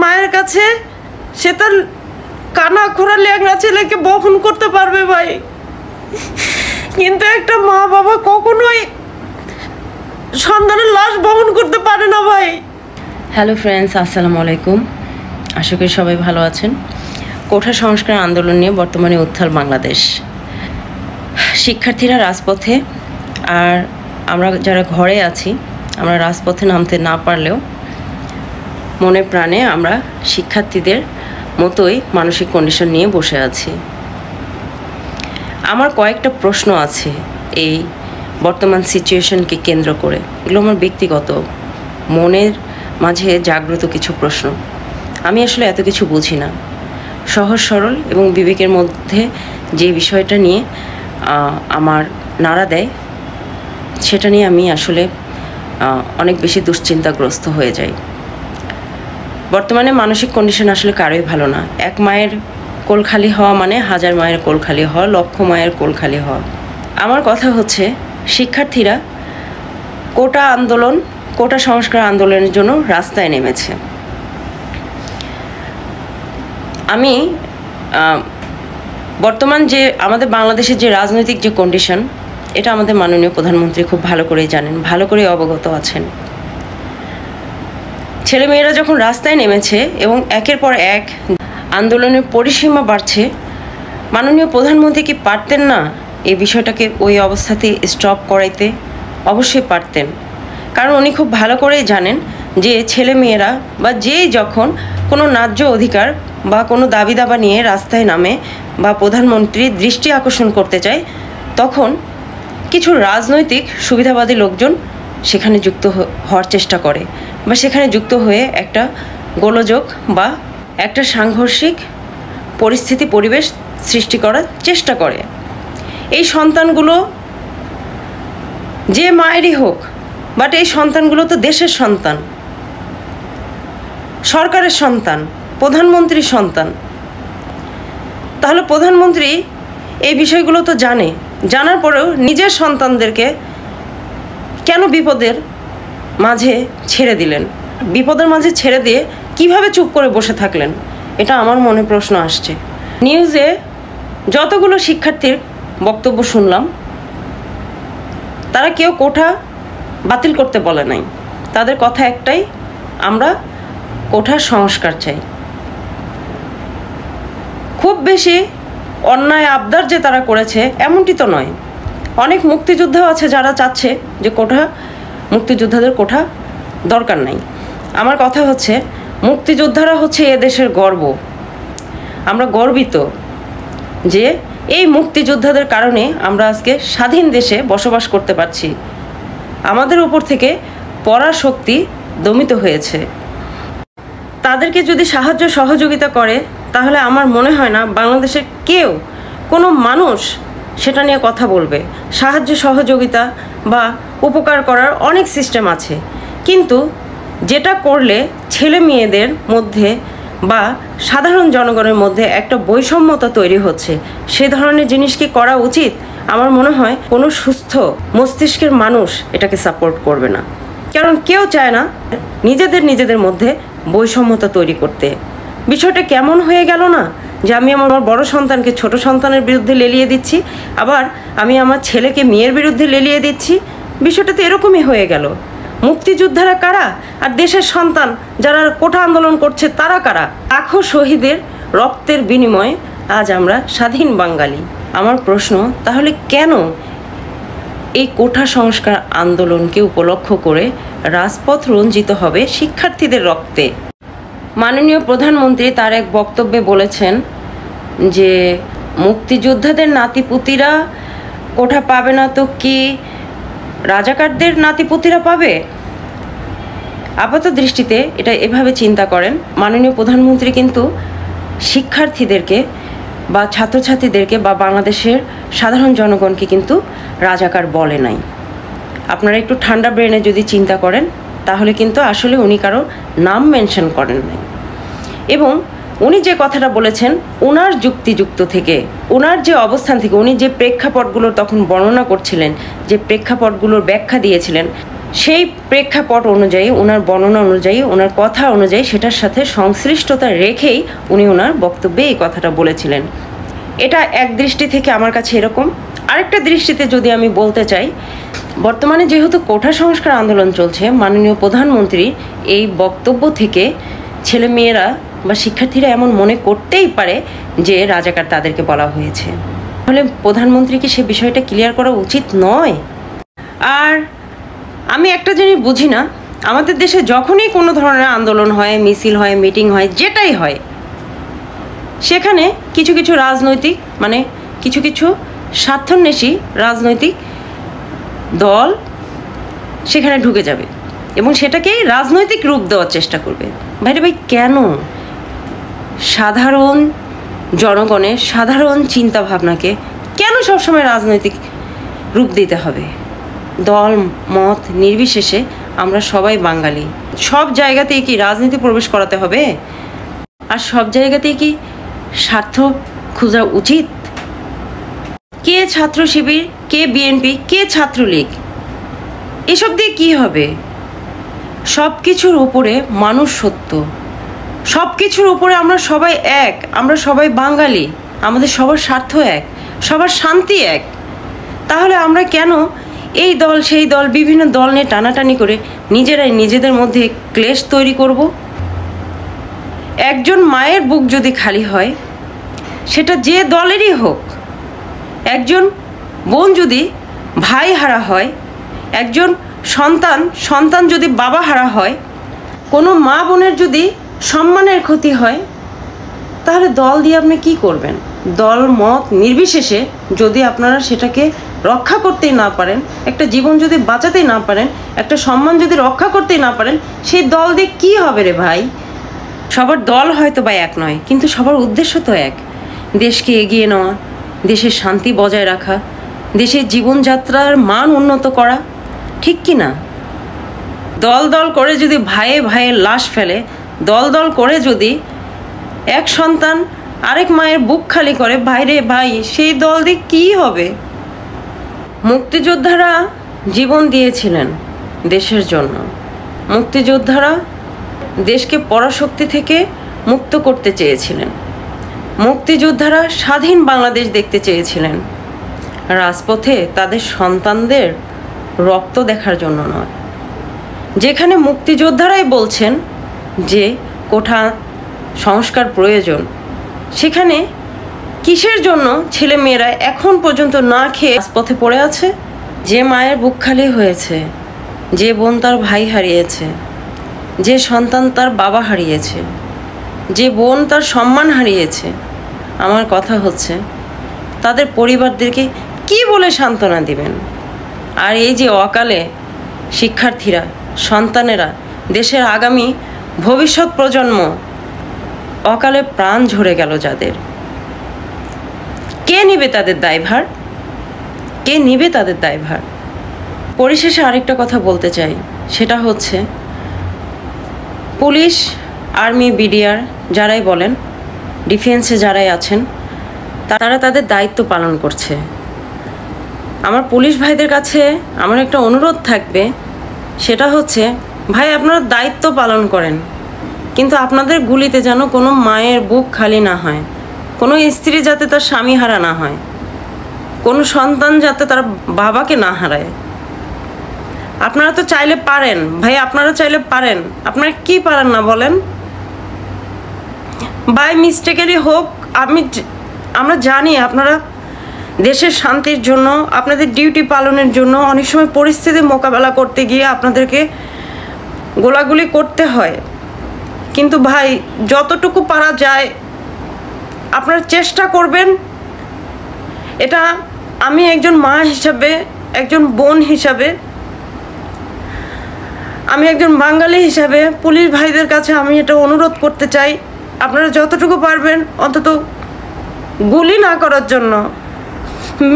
মায়ের কাছে সে তার কানা খোড়া ল্যাংড়া ছেলেকে বহন করতে পারবে ভাই, কিন্তু একটা মা বাবা কখনোই সন্তানের লাশ বহন করতে পারে না ভাই। হ্যালো ফ্রেন্ডস, আসসালামু আলাইকুম। আশা করি সবাই ভালো আছেন। কোঠা সংস্কার আন্দোলন নিয়ে বর্তমানে উত্তাল বাংলাদেশ। শিক্ষার্থীরা রাজপথে, আর আমরা যারা ঘরে আছি আমরা রাজপথে নামতে না পারলেও মনে প্রাণে আমরা শিক্ষার্থীদের মতোই মানসিক কন্ডিশন নিয়ে বসে আছি। আমার কয়েকটা প্রশ্ন আছে এই বর্তমান সিচুয়েশনকে কেন্দ্র করে। এগুলো আমার ব্যক্তিগত মনের মাঝে জাগ্রত কিছু প্রশ্ন। আমি আসলে এত কিছু বুঝি না। সহজ সরল এবং বিবেকের মধ্যে যে বিষয়টা নিয়ে আমার নাড়া দেয় সেটা নিয়ে আমি আসলে অনেক বেশি দুশ্চিন্তাগ্রস্ত হয়ে যাই। বর্তমানে মানসিক কন্ডিশন আসলে কারোই ভালো না। এক মায়ের কোল খালি হওয়া মানে হাজার মায়ের কোল খালি হওয়া, লক্ষ মায়ের কোল খালি হওয়া। আমার কথা হচ্ছে, শিক্ষার্থীরা কোটা সংস্কার আন্দোলনের জন্য রাস্তায় নেমেছে। আমি বর্তমান যে আমাদের বাংলাদেশের যে রাজনৈতিক যে কন্ডিশন, এটা আমাদের মাননীয় প্রধানমন্ত্রী খুব ভালো করেই জানেন, ভালো করে অবগত আছেন। ছেলেমেয়েরা যখন রাস্তায় নেমেছে এবং একের পর এক আন্দোলনের পরিসীমা বাড়ছে, মাননীয় প্রধানমন্ত্রী কি পারতেন না এই বিষয়টাকে ওই অবস্থাতে স্টপ করাইতে? অবশ্যই পারতেন, কারণ উনি খুব ভালো করেই জানেন যে ছেলেমেয়েরা বা যেই যখন কোনো ন্যায্য অধিকার বা কোনো দাবি দাবা নিয়ে রাস্তায় নামে বা প্রধানমন্ত্রীর দৃষ্টি আকর্ষণ করতে চায়, তখন কিছু রাজনৈতিক সুবিধাবাদী লোকজন সেখানে যুক্ত হওয়ার চেষ্টা করে বা সেখানে যুক্ত হয়ে একটা গোলযোগ বা একটা সাংঘর্ষিক পরিবেশ সৃষ্টি করার চেষ্টা করে। এই সন্তানগুলো যে মায়েরই হোক, বাট এই সন্তানগুলো তো দেশের সন্তান, সরকারের সন্তান, প্রধানমন্ত্রীর সন্তান। তাহলে প্রধানমন্ত্রী এই বিষয়গুলো তো জানার পরেও নিজের সন্তানদেরকে কেন বিপদের মাঝে ছেড়ে দিলেন? বিপদের মাঝে ছেড়ে দিয়ে কিভাবে চুপ করে বসে থাকলেন? এটা আমার মনে প্রশ্ন আসছে। নিউজে যতগুলো শিক্ষার্থীর বক্তব্য শুনলাম, তারা কেউ কোঠা বাতিল করতে বলে নাই। তাদের কথা একটাই, আমরা কোঠার সংস্কার চাই। খুব বেশি অন্যায় আবদার যে তারা করেছে এমনটি তো নয়। অনেক মুক্তিযোদ্ধাও আছে যারা চাচ্ছে যে মুক্তিযোদ্ধাদের কোঠা দরকার নাই। আমার কথা হচ্ছে, মুক্তিযোদ্ধারা হচ্ছে এদেশের গর্ব। আমরা গর্বিত যে এই মুক্তিযোদ্ধাদের কারণে আমরা আজকে স্বাধীন দেশে বসবাস করতে পারছি। আমাদের উপর থেকে পরাশক্তি দমিত হয়েছে। তাদেরকে যদি সাহায্য সহযোগিতা করে, তাহলে আমার মনে হয় না বাংলাদেশের কোনো মানুষ সেটা নিয়ে কথা বলবে। সাহায্য সহযোগিতা বা উপকার করার অনেক সিস্টেম আছে, কিন্তু যেটা করলে ছেলে মেয়েদের মধ্যে বা সাধারণ জনগণের মধ্যে একটা বৈষম্যতা তৈরি হচ্ছে, সে ধরনের জিনিস কি করা উচিত? আমার মনে হয় কোনো সুস্থ মস্তিষ্কের মানুষ এটাকে সাপোর্ট করবে না, কারণ কেউ চায় না নিজেদের মধ্যে বৈষম্যতা তৈরি করতে। বিষয়টা কেমন হয়ে গেল না, যে আমি আমার বড় সন্তানকে ছোট সন্তানের বিরুদ্ধে লেলিয়ে দিচ্ছি, আবার আমি আমার ছেলেকে মেয়ের বিরুদ্ধে লেলিয়ে দিচ্ছি। বিষয়টা তো এরকমই হয়ে গেল। মুক্তিযোদ্ধারা কারা আর দেশের সন্তান যারা কোঠা আন্দোলন করছে তারা কারা? লাখো শহীদের রক্তের বিনিময়ে আজ আমরা স্বাধীন বাঙালি। আমার প্রশ্ন, তাহলে কেন এই কোঠা সংস্কার আন্দোলনকে উপলক্ষ করে রাজপথ রঞ্জিত হবে শিক্ষার্থীদের রক্তে? মাননীয় প্রধানমন্ত্রী তার এক বক্তব্যে বলেছেন যে মুক্তিযোদ্ধাদের নাতিপুতিরা কোঠা পাবে না তো কি রাজাকারদের নাতিপুতিরা পাবে? আপাত দৃষ্টিতে এটা এভাবে চিন্তা করেন, মাননীয় প্রধানমন্ত্রী কিন্তু শিক্ষার্থীদেরকে বা ছাত্রছাত্রীদেরকে বা বাংলাদেশের সাধারণ জনগণকে কিন্তু রাজাকার বলে নাই। আপনারা একটু ঠান্ডা ব্রেনে যদি চিন্তা করেন, তাহলে কিন্তু আসলে উনি কারো নাম মেনশন করেন নাই। এবং উনি যে কথাটা বলেছেন, ওনার যুক্তিযুক্ত থেকে, ওনার যে অবস্থান থেকে, উনি যে প্রেক্ষাপটগুলো তখন বর্ণনা করছিলেন, যে প্রেক্ষাপটগুলোর ব্যাখ্যা দিয়েছিলেন, সেই প্রেক্ষাপট অনুযায়ী, ওনার বর্ণনা অনুযায়ী, ওনার কথা অনুযায়ী সেটার সাথে সংশ্লিষ্টতা রেখেই উনি ওনার বক্তব্যে এই কথাটা বলেছিলেন। এটা এক দৃষ্টি থেকে আমার কাছে এরকম। আরেকটা দৃষ্টিতে যদি আমি বলতে চাই, বর্তমানে যেহেতু কোটা সংস্কার আন্দোলন চলছে, মাননীয় প্রধানমন্ত্রী এই বক্তব্য থেকে ছেলেমেয়েরা বা শিক্ষার্থীরা এমন মনে করতেই পারে যে রাজাকার তাদেরকে বলা হয়েছে। তাহলে প্রধানমন্ত্রী কি সে বিষয়টা ক্লিয়ার করা উচিত নয়? আর আমি একটা জিনিস বুঝি না, আমাদের দেশে যখনই কোনো ধরনের আন্দোলন হয়, মিছিল হয়, মিটিং হয়, যেটাই হয়, সেখানে কিছু কিছু রাজনৈতিক কিছু কিছু স্বার্থান্বেষী রাজনৈতিক দল সেখানে ঢুকে যাবে এবং সেটাকেই রাজনৈতিক রূপ দেওয়ার চেষ্টা করবে। ভাই কেন সাধারণ জনগণের সাধারণ চিন্তা ভাবনাকে কেন সবসময় রাজনৈতিক রূপ দিতে হবে? দল মত নির্বিশেষে আমরা সবাই বাঙালি। সব জায়গাতেই কি রাজনীতি প্রবেশ করাতে হবে? আর সব জায়গাতেই কি স্বার্থ খোঁজা উচিত? কে ছাত্র শিবির, কে বিএনপি, কে ছাত্রলীগ, এসব দিয়ে কি হবে? সব কিছুর উপরে মানুষ সত্য, সব কিছুর উপরে আমরা সবাই এক, আমরা সবাই বাঙালি, আমাদের সবার স্বার্থ এক, সবার শান্তি এক। তাহলে আমরা কেন এই দল সেই দল বিভিন্ন দল নিয়ে টানাটানি করে নিজেরাই নিজেদের মধ্যে ক্লেশ তৈরি করব? একজন মায়ের বুক যদি খালি হয়, সেটা যে দলেরই হোক, একজন বোন যদি ভাই হারা হয়, একজন সন্তান যদি বাবা হারা হয়, কোনো মা বোনের যদি সম্মানের ক্ষতি হয়, তাহলে দল দিয়ে আপনি কি করবেন? দল মত নির্বিশেষে যদি আপনারা সেটাকে রক্ষা করতেই না পারেন, একটা জীবন যদি বাঁচাতেই না পারেন, একটা সম্মান যদি রক্ষা করতেই না পারেন, সেই দল দিয়ে কী হবে রে ভাই? সবার দল হয়তো বা এক নয়, কিন্তু সবার উদ্দেশ্য তো এক, দেশকে এগিয়ে নেওয়া, দেশের শান্তি বজায় রাখা, দেশের জীবনযাত্রার মান উন্নত করা, ঠিক কি না? দল দল করে যদি ভাইয়ে ভাইয়ের লাশ ফেলে, দল দল করে যদি এক সন্তান আরেক মায়ের বুক খালি করে, ভাইরে ভাই, সেই দল দিয়ে কী হবে? মুক্তিযোদ্ধারা জীবন দিয়েছিলেন দেশের জন্য। মুক্তিযোদ্ধারা দেশকে পরাশক্তি থেকে মুক্ত করতে চেয়েছিলেন। মুক্তিযোদ্ধারা স্বাধীন বাংলাদেশ দেখতে চেয়েছিলেন, রাজপথে তাদের সন্তানদের রক্ত দেখার জন্য নয়। যেখানে মুক্তিযোদ্ধারাই বলছেন যে কোটা সংস্কার প্রয়োজন, সেখানে কিসের জন্য ছেলে মেয়েরা এখন পর্যন্ত না খেয়ে রাজপথে পড়ে আছে? যে মায়ের বুক খালি হয়েছে, যে বোন তার ভাই হারিয়েছে, যে সন্তান তার বাবা হারিয়েছে, যে বোন তার সম্মান হারিয়েছে, আমার কথা হচ্ছে তাদের পরিবারদেরকে কি বলে সান্ত্বনা দিবেন? আর এই যে অকালে শিক্ষার্থীরা, সন্তানেরা, দেশের আগামী ভবিষ্যৎ প্রজন্ম অকালে প্রাণ ঝরে গেল যাদের, কে নিবে তাদের দায়ভার? কে নিবে তাদের দায়ভার? পরিশেষে আরেকটা কথা বলতে চাই, সেটা হচ্ছে পুলিশ, আর্মি, বিডিআর যারাই বলেন, ডিফেন্সে যারাই আছেন, তারা তাদের দায়িত্ব পালন করছে। আমার পুলিশ ভাইদের কাছে আমার একটা অনুরোধ থাকবে, সেটা হচ্ছে ভাই আপনারা দায়িত্ব পালন করেন, কিন্তু আপনাদের গুলিতে যেন কোনো মায়ের বুক খালি না হয়, কোনো স্ত্রী যাতে তার স্বামী হারা না হয়, কোনো সন্তান যাতে তার বাবাকে না হারায়। আপনারা তো চাইলে পারেন ভাই, আপনারা চাইলে পারেন, আপনারা কি পারেন না বলেন? বাই মিস্টেকেরই হোক, আমরা জানি আপনারা দেশের শান্তির জন্য, আপনাদের ডিউটি পালনের জন্য অনেক সময় পরিস্থিতি মোকাবেলা করতে গিয়ে আপনাদেরকে গোলাগুলি করতে হয়, কিন্তু ভাই যতটুকু পারা যায় আপনারা চেষ্টা করবেন। এটা আমি একজন মা হিসাবে, একজন বোন হিসাবে, আমি একজন বাঙালি হিসাবে পুলিশ ভাইদের কাছে আমি এটা অনুরোধ করতে চাই, আপনারা যতটুকু পারবেন অন্তত গুলি না করার জন্য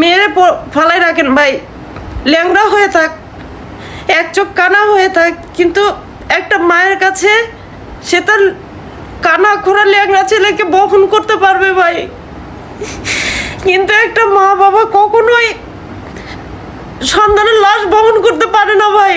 মেরে ফলাই রাখেন ভাই। ল্যাংড়া হয়ে থাক, এক চোখ কানা হয়ে থাক, কিন্তু একটা মায়ের কাছে সে তার কানা খোড়া ল্যাংড়া ছেলেকে বহন করতে পারবে ভাই, কিন্তু একটা মা বাবা কখনোই সন্তানের লাশ বহন করতে পারে না ভাই।